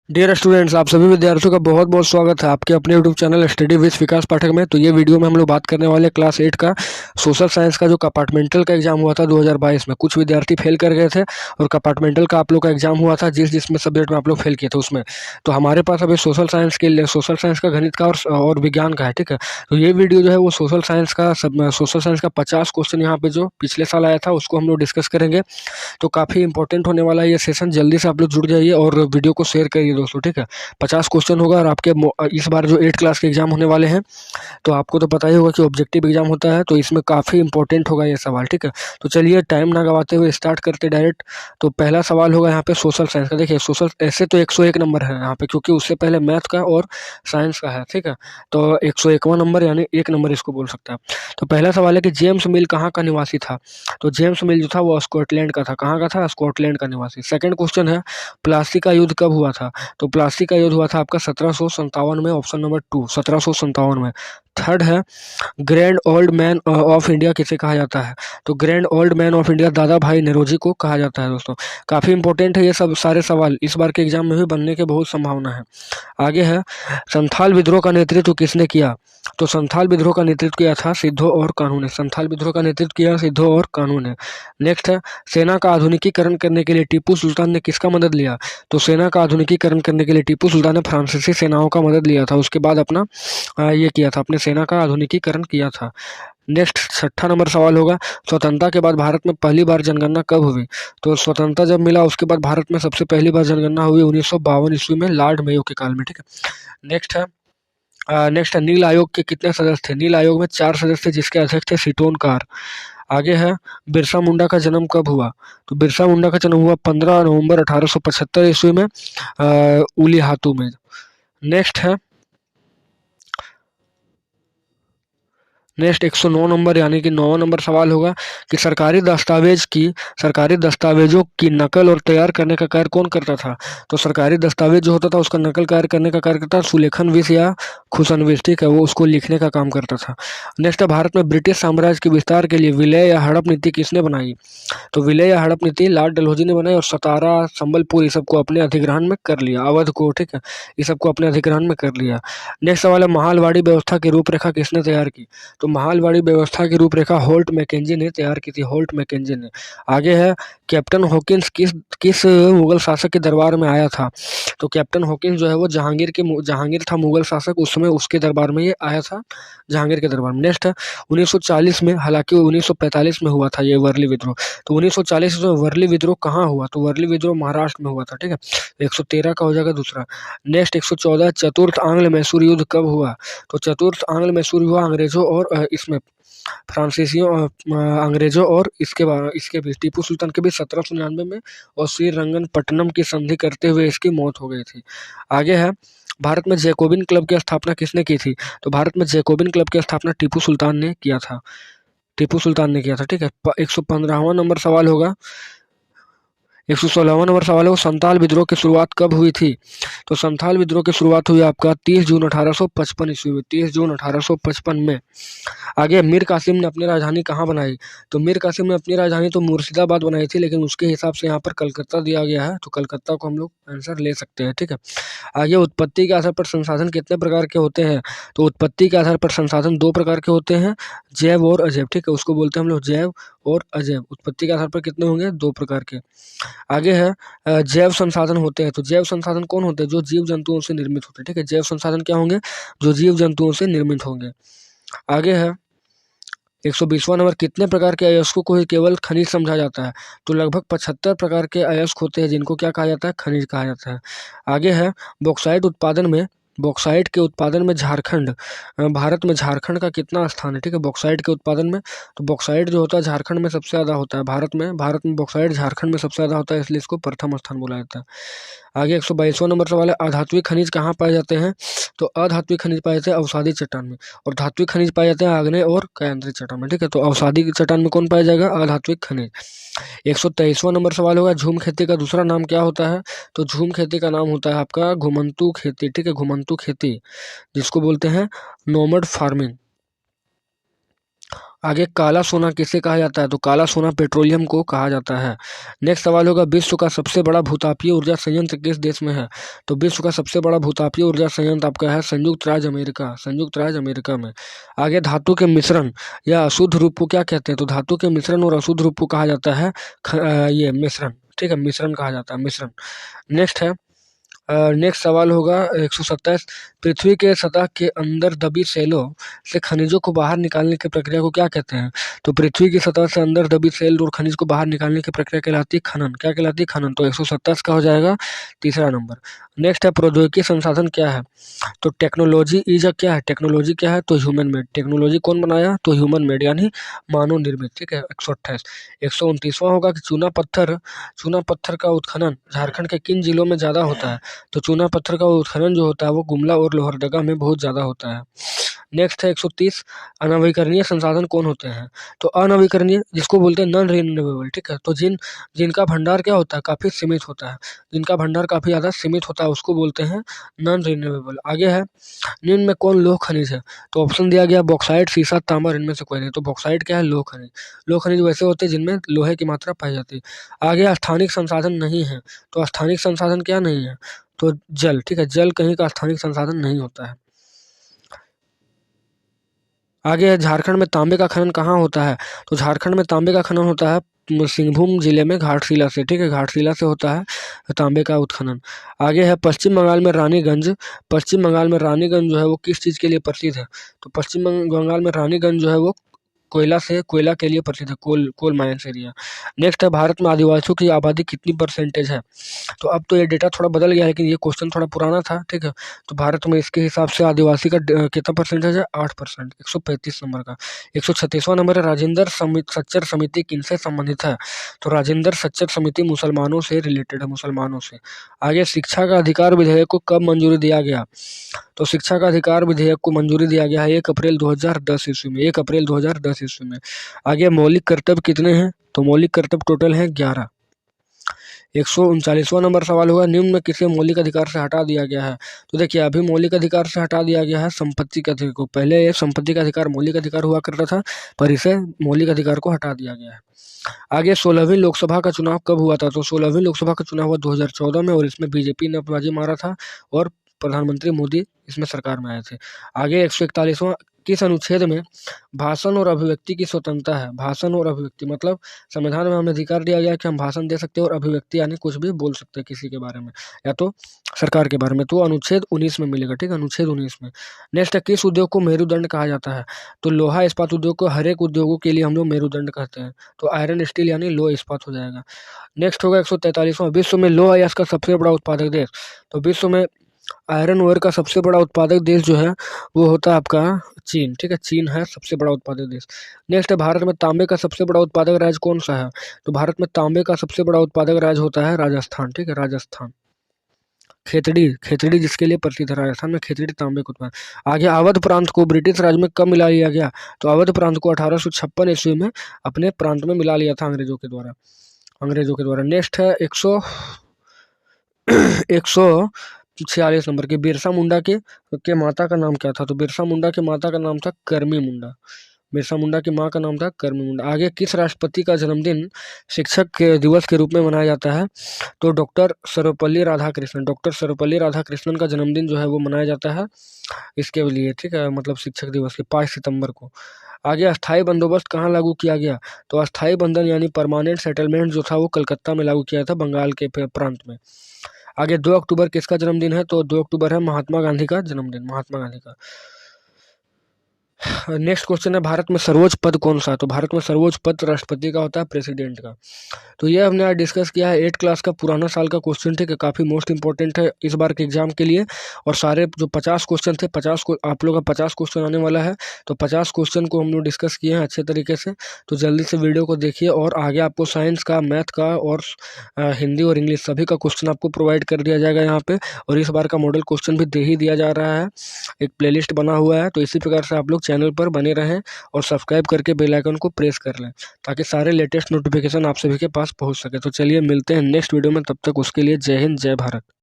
Dear students, आप सभी विद्यार्थियों का बहुत बहुत स्वागत है आपके अपने यूट्यूब चैनल स्टडी विद विकास पाठक में। तो ये वीडियो में हम लोग बात करने वाले हैं क्लास 8 का सोशल साइंस का जो कंपार्टमेंटल का एग्जाम हुआ था 2022 में। कुछ विद्यार्थी फेल कर गए थे और कंपार्टमेंटल का आप लोग का एग्जाम हुआ था जिसमें सब्जेक्ट में आप लोग फेल किए थे उसमें। तो हमारे पास अभी सोशल साइंस के लिए सोशल साइंस का, गणित का और विज्ञान का है, ठीक है। तो ये वीडियो जो है वो सोशल साइंस का 50 क्वेश्चन यहाँ पे जो पिछले साल आया था उसको हम लोग डिस्कस करेंगे। तो काफ़ी इंपॉर्टेंट होने वाला है ये सेशन। जल्दी से आप लोग जुड़ जाइए और वीडियो को शेयर करिए दोस्तों, ठीक है। 50 क्वेश्चन होगा और आपके इस बार जो 8 क्लास के एग्जाम होने वाले हैं, तो आपको तो पता ही होगा कि ऑब्जेक्टिव एग्जाम होता है, तो इसमें काफ़ी इंपॉर्टेंट होगा ये सवाल, ठीक है। तो चलिए टाइम ना गवाते हुए स्टार्ट करते डायरेक्ट। तो पहला सवाल होगा यहाँ पे सोशल साइंस का। देखिए सोशल ऐसे तो 101 नंबर है यहाँ पे, क्योंकि उससे पहले मैथ का और साइंस का है, ठीक है। तो 101वां नंबर यानी 1 नंबर इसको बोल सकते हैं। तो पहला सवाल है कि जेम्स मिल कहाँ का निवासी था। तो जेम्स मिल जो था वो स्कॉटलैंड का था। कहाँ का था? स्कॉटलैंड का निवासी। सेकंड क्वेश्चन है प्लासी का युद्ध कब हुआ था। तो प्लासी का युद्ध हुआ था आपका 1757 में, ऑप्शन नंबर 2 1757 में। थर्ड है grand old man of India किसे कहा जाता है। तो grand old man of India दादा भाई नौरोजी को कहा जाता है दोस्तों। काफ़ी इंपॉर्टेंट है ये सब सारे सवाल, इस बार के एग्जाम में भी बनने की बहुत संभावना है। आगे है संथाल विद्रोह का नेतृत्व किसने किया। तो संथाल विद्रोह का नेतृत्व किया था सिद्धो और कानू ने। संथाल विद्रोह का नेतृत्व किया सिद्धो और कानू ने। नेक्स्ट है सेना का आधुनिकीकरण करने के लिए टीपू सुल्तान ने किसका मदद लिया। तो सेना का आधुनिकीकरण करने के लिए टीपू सुल्तान ने फ्रांसीसी सेनाओं का मदद लिया था। उसके बाद अपना ये किया था, अपने सेना का आधुनिकीकरण किया था। नेक्स्ट छठा नंबर सवाल होगा स्वतंत्रता के बाद भारत में पहली बार जनगणना कब हुई। तो स्वतंत्रता जब मिला उसके बाद भारत में सबसे पहली बार जनगणना हुई 1952 ईस्वी में, लॉर्ड मेयो के काल में, ठीक है। नेक्स्ट है नील आयोग के कितने सदस्य थे। नील आयोग में 4 सदस्य थे जिसके अध्यक्ष थे सीटोन कार। आगे है बिरसा मुंडा का जन्म कब हुआ। तो बिरसा मुंडा का जन्म हुआ 15 नवंबर 1875 ईस्वी में, उलीहातू में। नेक्स्ट है नेक्स्ट 109 नंबर यानी कि 9वां नंबर सवाल होगा कि सरकारी दस्तावेजों की नकल और तैयार करने का कार्य कौन करता था। तो सरकारी दस्तावेज जो होता था उसका नकल कार्य करने का कार्य करता था सुलेखनविश या खुशनविश, ठीक है, वो उसको लिखने का काम करता था। नेक्स्ट है भारत में ब्रिटिश साम्राज्य के विस्तार के लिए विलय या हड़प नीति किसने बनाई। तो विलय या हड़प नीति लॉर्ड डलहौजी ने बनाई और सतारा, संबलपुर ये सबको अपने अधिग्रहण में कर लिया, अवध को, ठीक है, ये सबको अपने अधिग्रहण में कर लिया। नेक्स्ट सवाल है महालवाड़ी व्यवस्था की रूपरेखा किसने तैयार की। तो महालवाड़ी व्यवस्था की रूपरेखा होल्ट मैकेंजी ने तैयार की थी, होल्ट मैकेंजी ने। आगे है कैप्टन हॉकिंस किस किस मुगल शासक के दरबार में आया था। तो कैप्टन हॉकिंस जो है वो जहांगीर था मुगल शासक, उस समय उसके दरबार में ये आया था, जहांगीर के दरबार में। नेक्स्ट है 1940 में, हालांकि 1945 में हुआ था ये वर्ली विद्रोह। तो 1940 में वर्ली विद्रोह कहाँ हुआ। तो वर्ली विद्रोह महाराष्ट्र में हुआ था, ठीक है। 113 का हो जाएगा दूसरा। नेक्स्ट 114 चतुर्थ आंग्ल मैसूर युद्ध कब हुआ। तो चतुर्थ आंग्ल मैसूर हुआ अंग्रेजों और इसमें फ्रांसीसियों, अंग्रेजों और इसके बीच टीपू सुल्तान के बीच 1799 में, और श्रीरंगपट्टनम की संधि करते हुए इसकी मौत हो गई थी। आगे है भारत में जैकोबिन क्लब की स्थापना किसने की थी। तो भारत में जैकोबिन क्लब की स्थापना टीपू सुल्तान ने किया था, टीपू सुल्तान ने किया था, ठीक है। 115वां नंबर सवाल होगा 116वां नंबर सवाल है वो संथाल विद्रोह की शुरुआत कब हुई थी। तो संथाल विद्रोह की शुरुआत हुई आपका 30 जून 1855 ईस्वी में, 30 जून 1855 में। आगे मीर कासिम ने अपनी राजधानी कहाँ बनाई। तो मीर कासिम ने अपनी राजधानी तो मुर्शिदाबाद बनाई थी, लेकिन उसके हिसाब से यहाँ पर कलकत्ता दिया गया है, तो कलकत्ता को हम लोग आंसर ले सकते हैं, ठीक है। आगे उत्पत्ति के आधार पर संसाधन कितने प्रकार के होते हैं। तो उत्पत्ति के आधार पर संसाधन 2 प्रकार के होते हैं, जैव और अजैव, ठीक है, उसको बोलते हैं हम लोग जैव और अजैव। उत्पत्ति के आधार पर कितने होंगे, 2 प्रकार के। आगे है जैव संसाधन होते हैं। तो जैव संसाधन कौन होते हैं, जो जीव जंतुओं से निर्मित होते हैं, ठीक है। जैव संसाधन क्या होंगे, जो जीव जंतुओं से निर्मित होंगे। आगे है 120वां नंबर कितने प्रकार के अयस्कों को ही केवल खनिज समझा जाता है। तो लगभग 75 प्रकार के अयस्क होते हैं जिनको क्या कहा जाता है, खनिज कहा जाता है। आगे है बॉक्साइट के उत्पादन में झारखंड, भारत में झारखंड का कितना स्थान है, ठीक है, बॉक्साइट के उत्पादन में। तो बॉक्साइट जो होता है झारखंड में सबसे ज़्यादा होता है, भारत में बॉक्साइट झारखंड में सबसे ज़्यादा होता है, इसलिए इसको प्रथम स्थान बोला जाता है। आगे 122वां नंबर सवाल है अधात्विक खनिज कहाँ पाए जाते हैं। तो अधात्विक खनिज पाए जाते हैं अवसादी चट्टान में, और धात्विक खनिज पाए जाते हैं आग्नेय और कायांतरित चट्टान में, ठीक है। तो अवसादी चट्टान में कौन पाया जाएगा, अधात्विक खनिज। 123वां नंबर सवाल होगा झूम खेती का दूसरा नाम क्या होता है। तो झूम खेती का नाम होता है आपका घुमंतू खेती, ठीक है, घुमंतू खेती, जिसको बोलते हैं नोमड फार्मिंग। आगे काला सोना किसे कहा जाता है? तो काला सोना पेट्रोलियम को कहा जाता है। नेक्स्ट सवाल होगा, विश्व का सबसे बड़ा भूतापीय ऊर्जा संयंत्र किस देश में है? तो विश्व का सबसे बड़ा भूतापीय ऊर्जा संयंत्र आपका है संयुक्त राज्य अमेरिका, संयुक्त राज्य अमेरिका में। आगे धातु के मिश्रण या अशुद्ध रूप को क्या कहते हैं? तो धातु के मिश्रण और अशुद्ध रूप को कहा जाता है ये मिश्रण, ठीक है, मिश्रण कहा जाता है, मिश्रण। नेक्स्ट है, नेक्स्ट सवाल होगा 127, पृथ्वी के सतह के अंदर दबी सेलों से खनिजों को बाहर निकालने की प्रक्रिया को क्या कहते हैं? तो पृथ्वी की सतह से अंदर दबी सेल और खनिज को बाहर निकालने की प्रक्रिया कहलाती है खनन। क्या कहलाती है? खनन। तो 127 का हो जाएगा तीसरा नंबर। नेक्स्ट है, प्रौद्योगिकी संसाधन क्या है? तो टेक्नोलॉजी इज अ क्या है? टेक्नोलॉजी क्या है? तो ह्यूमन मेड। टेक्नोलॉजी कौन बनाया? तो ह्यूमन मेड यानी मानव निर्मित, ठीक है। 128। 129वां होगा कि चूना पत्थर का उत्खनन झारखंड के किन जिलों में ज्यादा होता है? तो चूना पत्थर का उत्खनन जो होता है वो गुमला और लोहरदगा में बहुत ज्यादा होता है। नेक्स्ट है 130, अनवीकरणीय संसाधन कौन होते हैं? तो अनवीकरणीय जिसको बोलते हैं नॉन रिन्यूएबल, ठीक है। तो जिनका भंडार क्या होता है? काफी सीमित होता है, जिनका भंडार काफी ज्यादा सीमित होता है उसको बोलते हैं नॉन रिन्यूएबल। आगे है, निम्न में कौन लौह खनिज है? तो ऑप्शन दिया गया बॉक्साइट, सीसा, तांबा, इनमें से कोई नहीं। तो बॉक्साइट क्या है? लौह खनिज। लौह खनिज वैसे होते हैं जिनमें लोहे की मात्रा पाई जाती है। आगे स्थानिक संसाधन नहीं है, तो स्थानिक संसाधन क्या नहीं है? तो जल, ठीक है, जल कहीं का स्थानिक संसाधन नहीं होता है। आगे है, झारखंड में तांबे का खनन कहाँ होता है? तो झारखंड में तांबे का खनन होता है सिंहभूम जिले में घाटशिला से, ठीक है, घाटशिला से होता है तांबे का उत्खनन। आगे है, पश्चिम बंगाल में रानीगंज, पश्चिम बंगाल में रानीगंज जो है वो किस चीज़ के लिए प्रसिद्ध है? तो पश्चिम बंगाल में रानीगंज जो है वो कोयला के लिए प्रसिद्ध है, कोल माइंस एरिया। नेक्स्ट है, भारत में आदिवासियों की आबादी कितनी परसेंटेज है? तो अब तो ये डेटा थोड़ा बदल गया है, लेकिन ये क्वेश्चन थोड़ा पुराना था, ठीक है। तो भारत में इसके हिसाब से आदिवासी का कितना परसेंटेज है? 8%, 135 नंबर का। 136वां नंबर है, राजेंद्र सच्चर समिति किनसे संबंधित है? तो राजेंद्र सच्चर समिति मुसलमानों से रिलेटेड है, मुसलमानों से। आगे, शिक्षा का अधिकार विधेयक को कब मंजूरी दिया गया? तो शिक्षा का अधिकार विधेयक को मंजूरी दिया गया है 1 अप्रैल 2010 ईस्वी में, 1 अप्रैल 2010 ईस्वी में। आगे, मौलिक कर्तव्य कितने हैं? तो मौलिक कर्तव्य टोटल है 11। 139वां नंबर सवाल होगा, निम्न में किसे मौलिक अधिकार से हटा दिया गया है? तो देखिए, अभी मौलिक अधिकार से हटा दिया गया है संपत्ति के अधिकार को। पहले ये संपत्ति का अधिकार मौलिक अधिकार हुआ करता था, पर इसे मौलिक अधिकार को हटा दिया गया है। आगे, 16वीं लोकसभा का चुनाव कब हुआ था? तो 16वीं लोकसभा का चुनाव हुआ 2014 में, और इसमें बीजेपी ने बाजी मारा था और प्रधानमंत्री मोदी इसमें सरकार में आए थे। आगे, 141वां, किस अनुच्छेद में भाषण और अभिव्यक्ति की स्वतंत्रता है? भाषण और अभिव्यक्ति मतलब संविधान में हमें अधिकार दिया गया है कि हम भाषण दे सकते हैं और अभिव्यक्ति यानी कुछ भी बोल सकते हैं किसी के बारे में या तो सरकार के बारे में। तो अनुच्छेद 19 में मिलेगा, ठीक है, अनुच्छेद 19 में। नेक्स्ट है, किस उद्योग को मेरुदंड कहा जाता है? तो लोहा इस्पात उद्योग को हर एक उद्योगों के लिए हम लोग मेरुदंड कहते हैं, तो आयरन स्टील यानी लोह इस्पात हो जाएगा। नेक्स्ट होगा 143वां, विश्व में लोह अयस्क का सबसे बड़ा उत्पादक देश? तो विश्व में आयरन ओर का सबसे बड़ा उत्पादक देश जो है वो होता है आपका चीन, ठीक है, चीन है सबसे बड़ा उत्पादक देश। नेक्स्ट है, भारत में तांबे का सबसे बड़ा उत्पादक राज्य कौन सा है? तो भारत में तांबे का सबसे बड़ा उत्पादक राज्य होता है राजस्थान, ठीक है, राजस्थान। खेतड़ी, खेतड़ी जिसके लिए प्रसिद्ध है, राजस्थान में खेतड़ी तांबे का उत्पादन। आगे, अवध प्रांत को ब्रिटिश राज में कब मिला लिया गया? तो अवध प्रांत को 1856 ईस्वी में अपने प्रांत में मिला लिया था अंग्रेजों के द्वारा, अंग्रेजों के द्वारा। नेक्स्ट है 146 नंबर के, बिरसा मुंडा के माता का नाम क्या था? तो बिरसा मुंडा के माता का नाम था करमी मुंडा, बिरसा मुंडा की माँ का नाम था करमी मुंडा। आगे, किस राष्ट्रपति का जन्मदिन शिक्षक के दिवस के रूप में मनाया जाता है? तो डॉक्टर सर्वपल्ली राधाकृष्णन, डॉक्टर सर्वपल्ली राधाकृष्णन का जन्मदिन जो है वो मनाया जाता है इसके लिए, ठीक है, मतलब शिक्षक दिवस के 5 सितंबर को। आगे, अस्थायी बंदोबस्त कहाँ लागू किया गया? तो अस्थायी बंधन यानी परमानेंट सेटलमेंट जो था वो कलकत्ता में लागू किया था, बंगाल के प्रांत में। आगे, 2 अक्टूबर किसका जन्मदिन है? तो 2 अक्टूबर है महात्मा गांधी का जन्मदिन, महात्मा गांधी का। नेक्स्ट क्वेश्चन है, भारत में सर्वोच्च पद कौन सा है? तो भारत में सर्वोच्च पद राष्ट्रपति का होता है, प्रेसिडेंट का। तो ये हमने आज डिस्कस किया है 8 क्लास का पुराना साल का क्वेश्चन, ठीक है, काफ़ी मोस्ट इंपॉर्टेंट है इस बार के एग्जाम के लिए। और सारे जो 50 क्वेश्चन थे, 50 को आप लोग का 50 क्वेश्चन आने वाला है, तो 50 क्वेश्चन को हम लोग डिस्कस किए हैं अच्छे तरीके से। तो जल्दी से वीडियो को देखिए, और आगे आपको साइंस का, मैथ का और हिंदी और इंग्लिश सभी का क्वेश्चन आपको प्रोवाइड कर दिया जाएगा यहाँ पे। और इस बार का मॉडल क्वेश्चन भी दे ही दिया जा रहा है, एक प्लेलिस्ट बना हुआ है। तो इसी प्रकार से आप लोग चैनल पर बने रहें और सब्सक्राइब करके बेल आइकन को प्रेस कर लें, ताकि सारे लेटेस्ट नोटिफिकेशन आप सभी के पास पहुंच सके। तो चलिए मिलते हैं नेक्स्ट वीडियो में, तब तक उसके लिए जय हिंद, जय भारत।